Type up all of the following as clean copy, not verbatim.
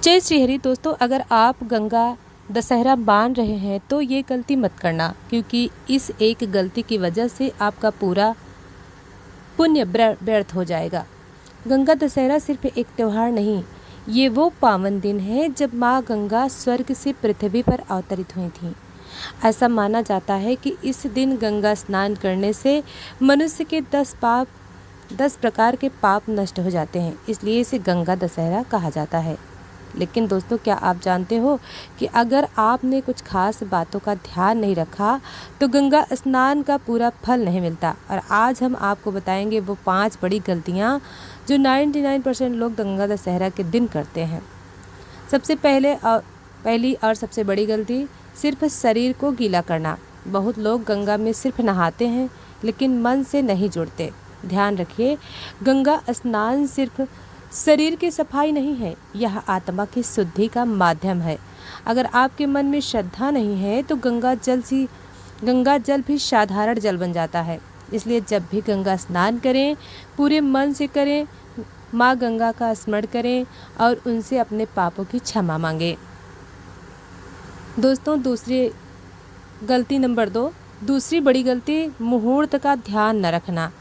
जय श्री हरि। दोस्तों, अगर आप गंगा दशहरा मान रहे हैं तो ये गलती मत करना, क्योंकि इस एक गलती की वजह से आपका पूरा पुण्य व्यर्थ हो जाएगा। गंगा दशहरा सिर्फ एक त्यौहार नहीं, ये वो पावन दिन है जब माँ गंगा स्वर्ग से पृथ्वी पर अवतरित हुई थीं। ऐसा माना जाता है कि इस दिन गंगा स्नान करने से मनुष्य के 10 प्रकार के पाप नष्ट हो जाते हैं, इसलिए इसे गंगा दशहरा कहा जाता है। लेकिन दोस्तों, क्या आप जानते हो कि अगर आपने कुछ खास बातों का ध्यान नहीं रखा तो गंगा स्नान का पूरा फल नहीं मिलता। और आज हम आपको बताएंगे वो 5 बड़ी गलतियाँ जो 99% लोग गंगा दशहरा के दिन करते हैं। सबसे पहली और सबसे बड़ी गलती, सिर्फ शरीर को गीला करना। बहुत लोग गंगा में सिर्फ नहाते हैं लेकिन मन से नहीं जुड़ते। ध्यान रखिए, गंगा स्नान सिर्फ शरीर की सफाई नहीं है, यह आत्मा की शुद्धि का माध्यम है। अगर आपके मन में श्रद्धा नहीं है तो गंगा जल भी साधारण जल बन जाता है। इसलिए जब भी गंगा स्नान करें, पूरे मन से करें, माँ गंगा का स्मरण करें और उनसे अपने पापों की क्षमा मांगें। दोस्तों, गलती नंबर 2, दूसरी बड़ी गलती, मुहूर्त का ध्यान न रखना।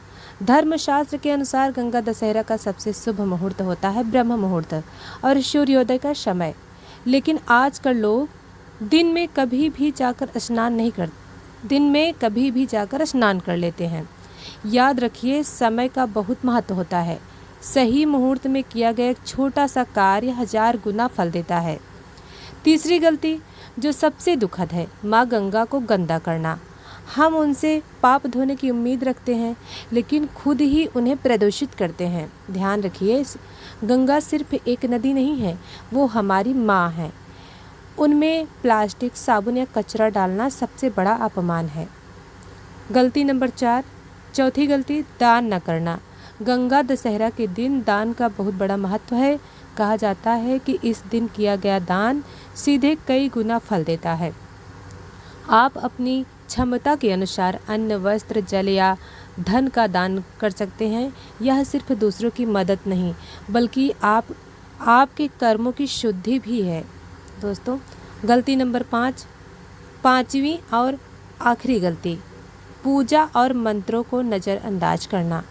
धर्मशास्त्र के अनुसार गंगा दशहरा का सबसे शुभ मुहूर्त होता है ब्रह्म मुहूर्त और सूर्योदय का समय। लेकिन आजकल लोग दिन में कभी भी जाकर स्नान कर लेते हैं। याद रखिए, समय का बहुत महत्व होता है। सही मुहूर्त में किया गया एक छोटा सा कार्य 1000 गुना फल देता है। तीसरी गलती जो सबसे दुखद है, माँ गंगा को गंदा करना। हम उनसे पाप धोने की उम्मीद रखते हैं लेकिन खुद ही उन्हें प्रदूषित करते हैं। ध्यान रखिए, गंगा सिर्फ एक नदी नहीं है, वो हमारी माँ है। उनमें प्लास्टिक, साबुन या कचरा डालना सबसे बड़ा अपमान है। गलती नंबर 4, चौथी गलती, दान न करना। गंगा दशहरा के दिन दान का बहुत बड़ा महत्व है। कहा जाता है कि इस दिन किया गया दान सीधे कई गुना फल देता है। आप अपनी क्षमता के अनुसार अन्न, वस्त्र, जल या धन का दान कर सकते हैं। यह सिर्फ दूसरों की मदद नहीं बल्कि आपके कर्मों की शुद्धि भी है। दोस्तों, गलती नंबर 5, पांचवी और आखिरी गलती, पूजा और मंत्रों को नज़रअंदाज करना।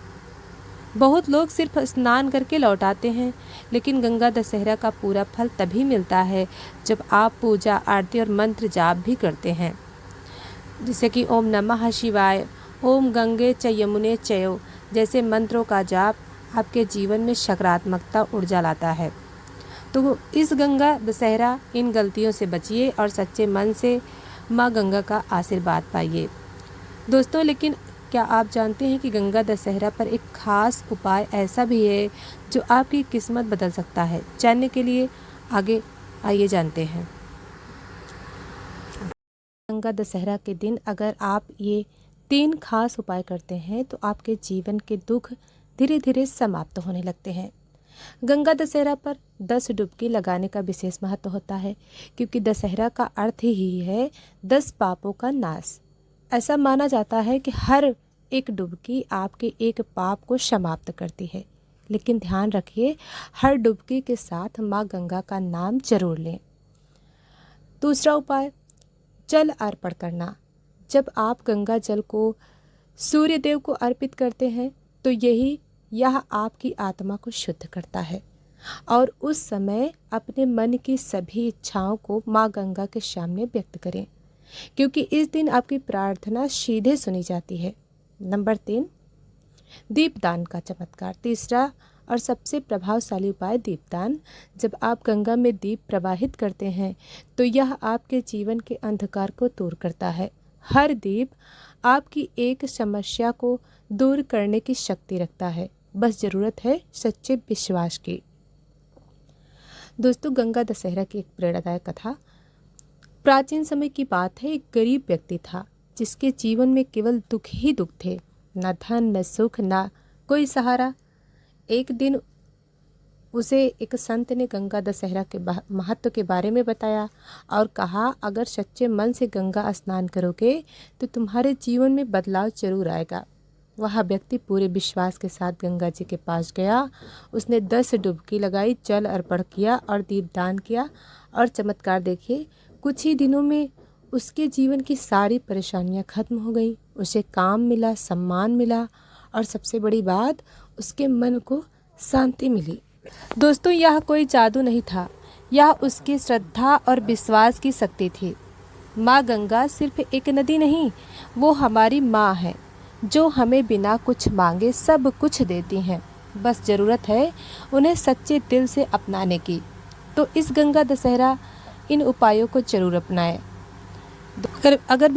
बहुत लोग सिर्फ स्नान करके लौट आते हैं, लेकिन गंगा दशहरा का पूरा फल तभी मिलता है जब आप पूजा, आरती और मंत्र जाप भी करते हैं, जैसे कि ओम नमः शिवाय, ओम गंगे च यमुने चयो जैसे मंत्रों का जाप आपके जीवन में सकारात्मकता ऊर्जा लाता है। तो इस गंगा दशहरा इन गलतियों से बचिए और सच्चे मन से माँ गंगा का आशीर्वाद पाइए। दोस्तों, लेकिन क्या आप जानते हैं कि गंगा दशहरा पर एक खास उपाय ऐसा भी है जो आपकी किस्मत बदल सकता है? जानने के लिए आगे आइए जानते हैं। गंगा दशहरा के दिन अगर आप ये 3 खास उपाय करते हैं तो आपके जीवन के दुख धीरे धीरे समाप्त होने लगते हैं। गंगा दशहरा पर 10 डुबकी लगाने का विशेष महत्व होता है, क्योंकि दशहरा का अर्थ ही है 10 पापों का नाश। ऐसा माना जाता है कि हर एक डुबकी आपके एक पाप को समाप्त करती है। लेकिन ध्यान रखिए, हर डुबकी के साथ माँ गंगा का नाम जरूर लें। दूसरा उपाय, जल अर्पण करना। जब आप गंगा जल को सूर्य देव को अर्पित करते हैं तो यह आपकी आत्मा को शुद्ध करता है। और उस समय अपने मन की सभी इच्छाओं को माँ गंगा के सामने व्यक्त करें, क्योंकि इस दिन आपकी प्रार्थना सीधे सुनी जाती है। नंबर 3, दीपदान का चमत्कार। तीसरा और सबसे प्रभावशाली उपाय, दीपदान। जब आप गंगा में दीप प्रवाहित करते हैं तो यह आपके जीवन के अंधकार को दूर करता है। हर दीप आपकी एक समस्या को दूर करने की शक्ति रखता है, बस ज़रूरत है सच्चे विश्वास की। दोस्तों, गंगा दशहरा की एक प्रेरणादायक कथा। प्राचीन समय की बात है, एक गरीब व्यक्ति था जिसके जीवन में केवल दुख ही दुख थे, न धन, न सुख, न कोई सहारा। एक दिन उसे एक संत ने गंगा दशहरा के महत्व के बारे में बताया और कहा, अगर सच्चे मन से गंगा स्नान करोगे तो तुम्हारे जीवन में बदलाव जरूर आएगा। वह व्यक्ति पूरे विश्वास के साथ गंगा जी के पास गया। उसने 10 डुबकी लगाई, जल अर्पण किया और दीपदान किया। और चमत्कार देखिए, कुछ ही दिनों में उसके जीवन की सारी परेशानियां खत्म हो गई। उसे काम मिला, सम्मान मिला और सबसे बड़ी बात, उसके मन को शांति मिली। दोस्तों, यह कोई जादू नहीं था, यह उसकी श्रद्धा और विश्वास की शक्ति थी। माँ गंगा सिर्फ एक नदी नहीं, वो हमारी माँ है जो हमें बिना कुछ मांगे सब कुछ देती हैं। बस ज़रूरत है उन्हें सच्चे दिल से अपनाने की। तो इस गंगा दशहरा इन उपायों को ज़रूर अपनाएं। अगर